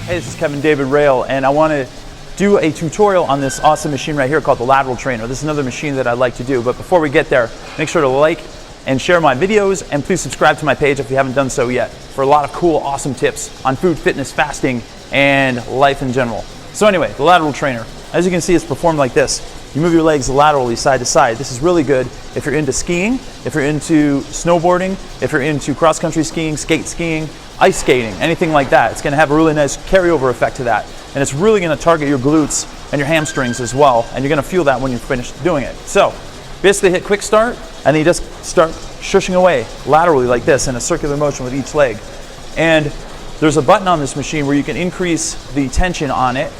Hey, this is Kevin David Rail, and I want to do a tutorial on this awesome machine right here called the Lateral Trainer. This is another machine that I'd like to do, but before we get there, make sure to like and share my videos, and please subscribe to my page if you haven't done so yet for a lot of cool, awesome tips on food, fitness, fasting, and life in general. So anyway, the Lateral Trainer. As you can see, it's performed like this. You move your legs laterally side to side. This is really good if you're into skiing, if you're into snowboarding, if you're into cross-country skiing, skate skiing, ice skating, anything like that. It's going to have a really nice carryover effect to that. And it's really going to target your glutes and your hamstrings as well. And you're going to feel that when you're finished doing it. So basically hit quick start, and then you just start shushing away laterally like this in a circular motion with each leg. And there's a button on this machine where you can increase the tension on it.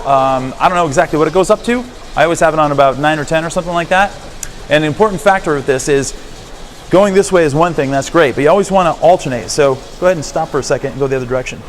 I don't know exactly what it goes up to. I always have it on about 9 or 10 or something like that. And the important factor of this is going this way is one thing, that's great, but you always want to alternate. So go ahead and stop for a second and go the other direction.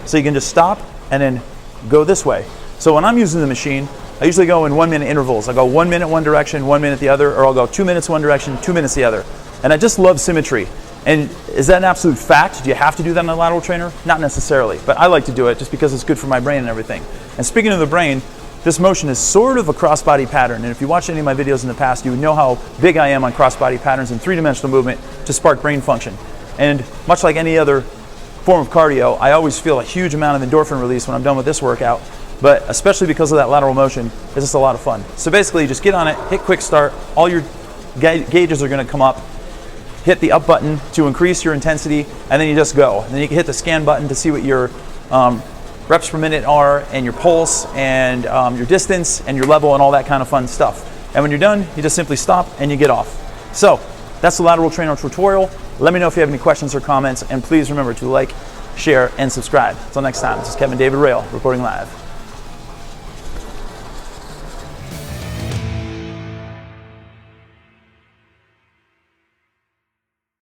So you can just stop and then go this way. So when I'm using the machine, I usually go in 1 minute intervals. I go 1 minute one direction, 1 minute the other, or I'll go 2 minutes one direction, 2 minutes the other. And I just love symmetry. And is that an absolute fact? Do you have to do that on a lateral trainer? Not necessarily, but I like to do it just because it's good for my brain and everything. And speaking of the brain, this motion is sort of a crossbody pattern, and if you watched any of my videos in the past, you would know how big I am on crossbody patterns and three-dimensional movement to spark brain function. And much like any other form of cardio, I always feel a huge amount of endorphin release when I'm done with this workout, but especially because of that lateral motion, it's just a lot of fun. So basically, just get on it, hit quick start, all your gauges are going to come up, hit the up button to increase your intensity, and then you just go. And then you can hit the scan button to see what your reps per minute are, and your pulse, and your distance, and your level, and all that kind of fun stuff. And when you're done, you just simply stop and you get off. So that's the Lateral Trainer tutorial. Let me know if you have any questions or comments, and please remember to like, share, and subscribe. Until next time, this is Kevin David Rail reporting live.